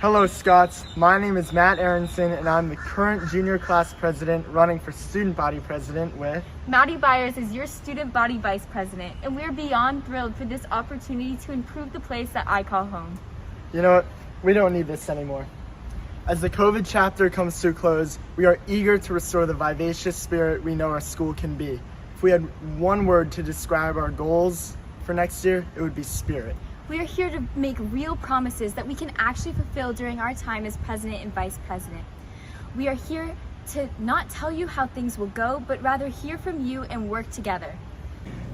Hello Scots, my name is Matt Aronson and I'm the current junior class president running for student body president with Maddie Byers is your student body vice president, and we're beyond thrilled for this opportunity to improve the place that I call home. You know what, we don't need this anymore. As the COVID chapter comes to a close, we are eager to restore the vivacious spirit we know our school can be. If we had one word to describe our goals for next year, it would be spirit. We are here to make real promises that we can actually fulfill during our time as president and vice president. We are here to not tell you how things will go, but rather hear from you and work together.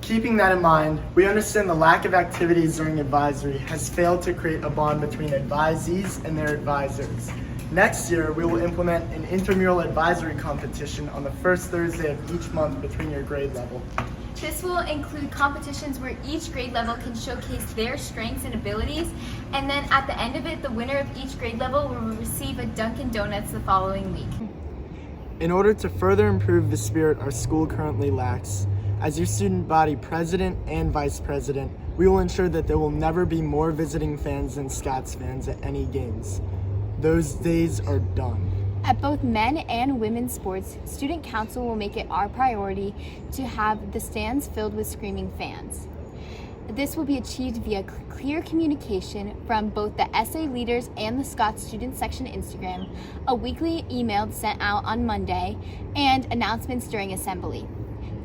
Keeping that in mind, we understand the lack of activities during advisory has failed to create a bond between advisees and their advisors. Next year, we will implement an intramural advisory competition on the first Thursday of each month between your grade level. This will include competitions where each grade level can showcase their strengths and abilities, and then at the end of it, the winner of each grade level will receive a Dunkin' Donuts the following week. In order to further improve the spirit our school currently lacks, as your student body president and vice president, we will ensure that there will never be more visiting fans than Scots fans at any games. Those days are done. At both men and women's sports, Student Council will make it our priority to have the stands filled with screaming fans. This will be achieved via clear communication from both the SA leaders and the Scots Student Section Instagram, a weekly email sent out on Monday, and announcements during assembly.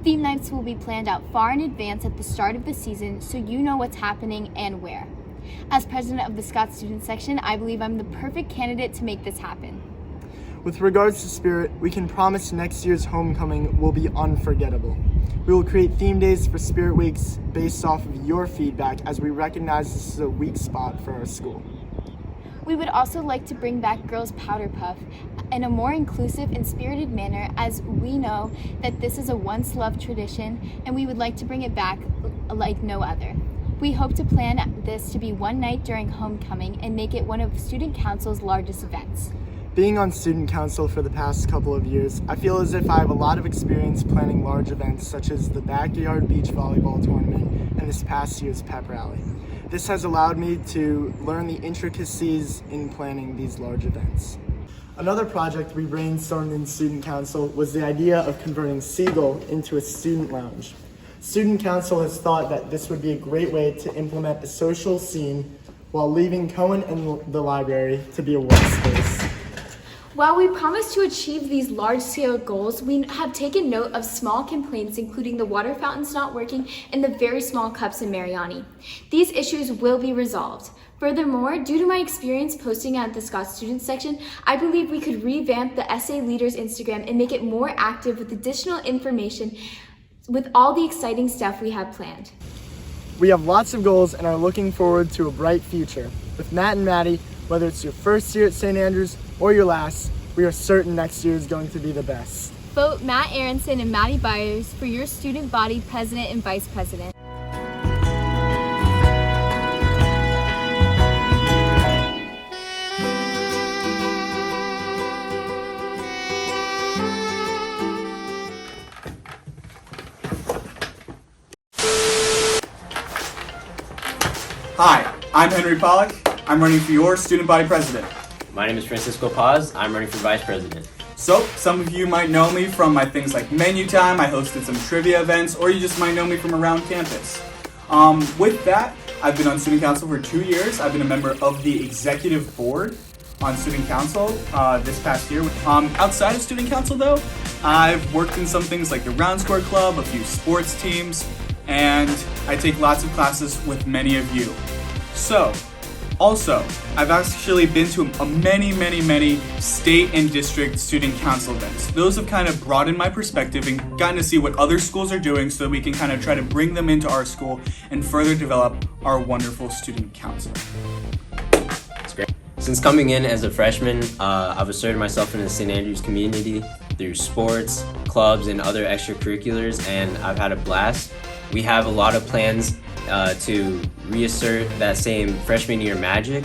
Theme nights will be planned out far in advance at the start of the season so you know what's happening and where. As president of the Scots Student Section, I believe I'm the perfect candidate to make this happen. With regards to spirit, we can promise next year's homecoming will be unforgettable. We will create theme days for Spirit Weeks based off of your feedback, as we recognize this is a weak spot for our school. We would also like to bring back Girls Powder Puff in a more inclusive and spirited manner, as we know that this is a once loved tradition and we would like to bring it back like no other. We hope to plan this to be one night during homecoming and make it one of Student Council's largest events. Being on Student Council for the past couple of years, I feel as if I have a lot of experience planning large events such as the Backyard Beach Volleyball Tournament and this past year's pep rally. This has allowed me to learn the intricacies in planning these large events. Another project we brainstormed in Student Council was the idea of converting Siegel into a student lounge. Student Council has thought that this would be a great way to implement a social scene while leaving Cohen and the library to be a workspace. While we promise to achieve these large-scale goals, we have taken note of small complaints, including the water fountains not working and the very small cups in Mariani. These issues will be resolved. Furthermore, due to my experience posting at the Scots Student Section, I believe we could revamp the SA Leaders Instagram and make it more active with additional information with all the exciting stuff we have planned. We have lots of goals and are looking forward to a bright future. With Matt and Maddie, whether it's your first year at St. Andrews or your last, we are certain next year is going to be the best. Vote Matt Aronson and Maddie Byers for your student body president and vice president. Hi, I'm Henry Pollack. I'm running for your student body president. My name is Francisco Paz. I'm running for vice president. So, some of you might know me from my things like Menu Time, I hosted some trivia events, or you just might know me from around campus. With that, I've been on student council for 2 years. I've been a member of the executive board on student council this past year. Outside of student council though, I've worked in some things like the Round Square Club, a few sports teams, and I take lots of classes with many of you. So, also, I've actually been to many state and district student council events. Those have kind of broadened my perspective and gotten to see what other schools are doing so that we can kind of try to bring them into our school and further develop our wonderful student council. That's great. Since coming in as a freshman, I've asserted myself in the St. Andrews community through sports, clubs, and other extracurriculars, and I've had a blast. We have a lot of plans to reassert that same freshman year magic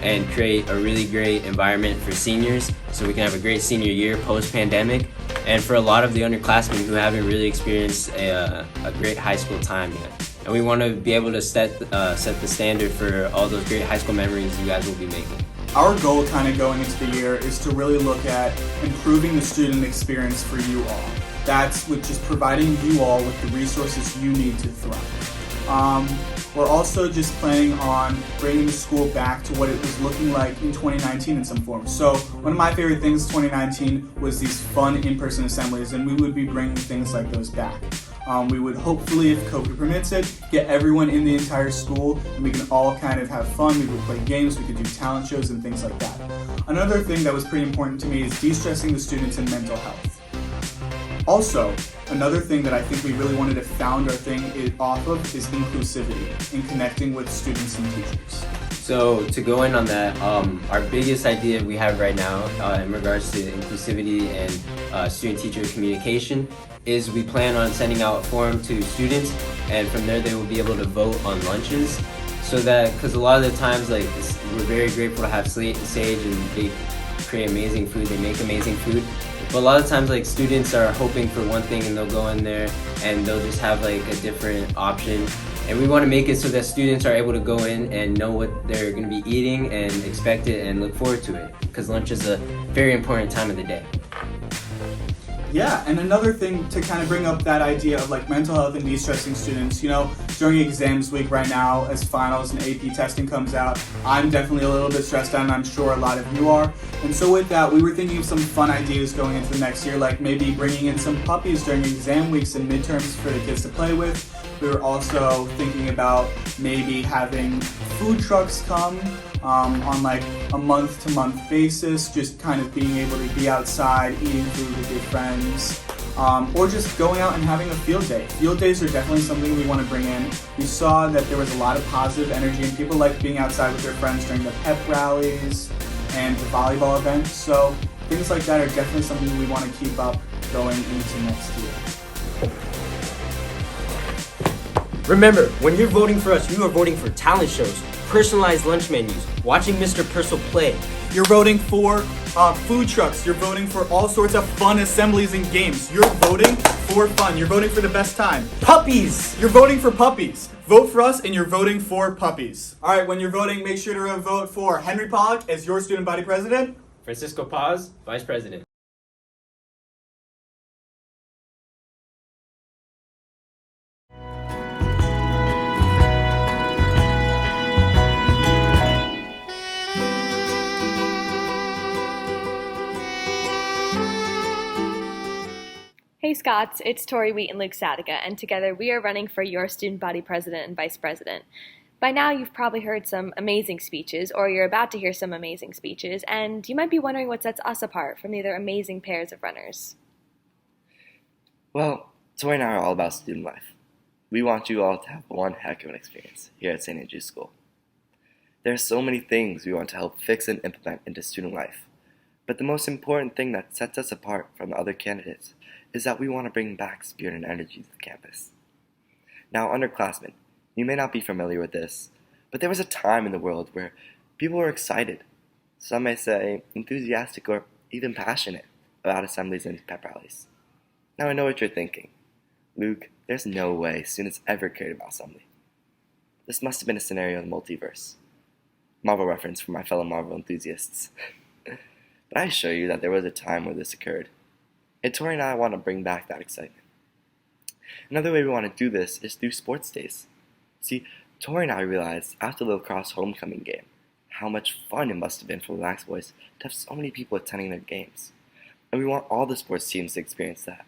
and create a really great environment for seniors so we can have a great senior year post-pandemic, and for a lot of the underclassmen who haven't really experienced a great high school time yet. And we want to be able to set the standard for all those great high school memories you guys will be making. Our goal kind of going into the year is to really look at improving the student experience for you all. That's with just providing you all with the resources you need to thrive. We're also just planning on bringing the school back to what it was looking like in 2019 in some form. So one of my favorite things 2019 was these fun in-person assemblies, and we would be bringing things like those back. We would hopefully, if COVID permits it, get everyone in the entire school and we can all kind of have fun. We would play games, we could do talent shows and things like that. Another thing that was pretty important to me is de-stressing the students in mental health. Also, another thing that I think we really wanted to found our thing off of is inclusivity in connecting with students and teachers. So to go in on that, our biggest idea we have right now in regards to inclusivity and student-teacher communication is we plan on sending out a form to students, and from there they will be able to vote on lunches. So that, because a lot of the times, like, we're very grateful to have Sage, and they create amazing food, they make amazing food. But a lot of times, like, students are hoping for one thing and they'll go in there and they'll just have like a different option. And we want to make it so that students are able to go in and know what they're going to be eating and expect it and look forward to it, because lunch is a very important time of the day. Yeah, and another thing to kind of bring up that idea of like mental health and de-stressing students, you know, during exams week right now as finals and AP testing comes out, I'm definitely a little bit stressed out and I'm sure a lot of you are. And so with that, we were thinking of some fun ideas going into the next year, like maybe bringing in some puppies during exam weeks and midterms for the kids to play with. We were also thinking about maybe having food trucks come on like a month-to-month basis, just kind of being able to be outside, eating food with your friends, or just going out and having a field day. Field days are definitely something we want to bring in. We saw that there was a lot of positive energy and people like being outside with their friends during the pep rallies and the volleyball events, so things like that are definitely something we want to keep up going into next year. Remember, when you're voting for us, you are voting for talent shows, personalized lunch menus, watching Mr. Purcell play. You're voting for food trucks. You're voting for all sorts of fun assemblies and games. You're voting for fun. You're voting for the best time. Puppies! You're voting for puppies. Vote for us and you're voting for puppies. All right, when you're voting, make sure to vote for Henry Pollack as your student body president. Francisco Paz, Vice President. Hey Scots, it's Tori Wheat and Luke Sadica, and together we are running for your student body president and vice president. By now you've probably heard some amazing speeches, or you're about to hear some amazing speeches, and you might be wondering what sets us apart from the other amazing pairs of runners. Well, Tori and I are all about student life. We want you all to have one heck of an experience here at St. Andrew's School. There are so many things we want to help fix and implement into student life, but the most important thing that sets us apart from the other candidates is that we want to bring back spirit and energy to the campus. Now, underclassmen, you may not be familiar with this, but there was a time in the world where people were excited, some may say enthusiastic or even passionate about assemblies and pep rallies. Now I know what you're thinking. Luke, there's no way students ever cared about assembly. This must have been a scenario in the multiverse. Marvel reference for my fellow Marvel enthusiasts. But I assure you that there was a time where this occurred. And Tori and I want to bring back that excitement. Another way we want to do this is through sports days. See, Tori and I realized after the lacrosse homecoming game how much fun it must have been for the Lax boys to have so many people attending their games. And we want all the sports teams to experience that,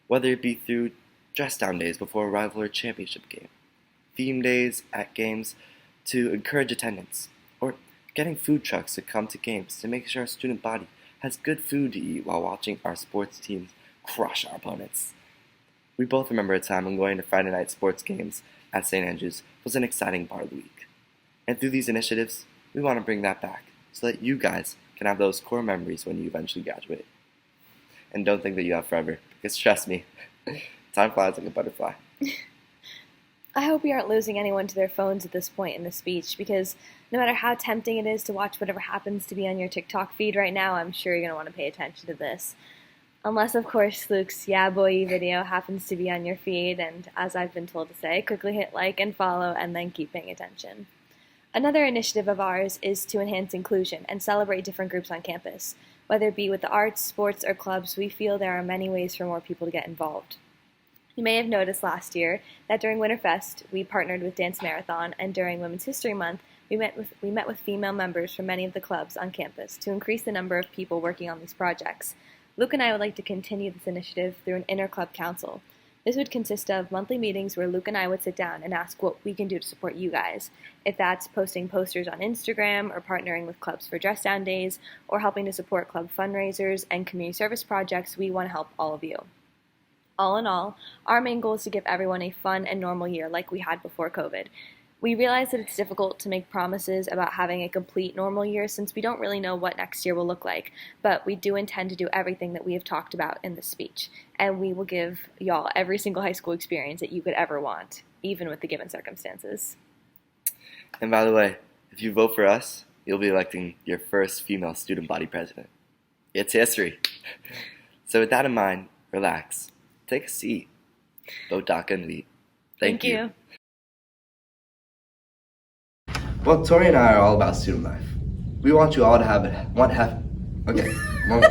whether it be through dress down days before a rival or championship game, theme days at games to encourage attendance, or getting food trucks to come to games to make sure our student body has good food to eat while watching our sports teams crush our opponents. We both remember a time when going to Friday night sports games at St. Andrews was an exciting part of the week. And through these initiatives, we want to bring that back so that you guys can have those core memories when you eventually graduate. And don't think that you have forever, because trust me, time flies like a butterfly. I hope we aren't losing anyone to their phones at this point in the speech, because no matter how tempting it is to watch whatever happens to be on your TikTok feed right now, I'm sure you're going to want to pay attention to this. Unless, of course, Luke's Yeah Boy video happens to be on your feed, and as I've been told to say, quickly hit like and follow, and then keep paying attention. Another initiative of ours is to enhance inclusion and celebrate different groups on campus. Whether it be with the arts, sports, or clubs, we feel there are many ways for more people to get involved. You may have noticed last year that during Winterfest, we partnered with Dance Marathon, and during Women's History Month, we met with female members from many of the clubs on campus to increase the number of people working on these projects. Luke and I would like to continue this initiative through an inter-club council. This would consist of monthly meetings where Luke and I would sit down and ask what we can do to support you guys. If that's posting posters on Instagram, or partnering with clubs for dress down days, or helping to support club fundraisers and community service projects, we want to help all of you. All in all, our main goal is to give everyone a fun and normal year like we had before COVID. We realize that it's difficult to make promises about having a complete normal year since we don't really know what next year will look like, but we do intend to do everything that we have talked about in this speech, and we will give y'all every single high school experience that you could ever want, even with the given circumstances. And by the way, if you vote for us, you'll be electing your first female student body president. It's history. So with that in mind, relax, take a seat, vote DACA and VEET. Thank you. Well, Tori and I are all about student life. We want you all to have one half. Okay. I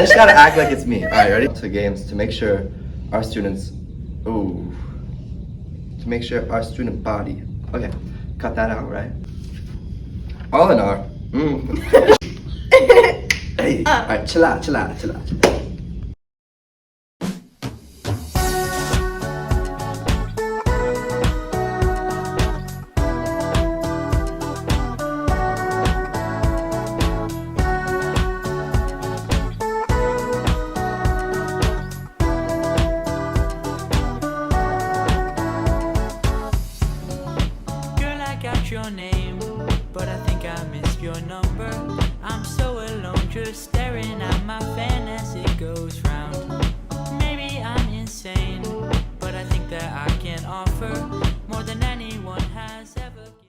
just gotta act like it's me. All right, ready? To games to make sure our students. To make sure our student body. Okay, cut that out, right? All in all. Hey, all right, chill out. Your name, but I think I missed your number. I'm so alone, just staring at my fan as it goes round. Maybe I'm insane, but I think that I can offer more than anyone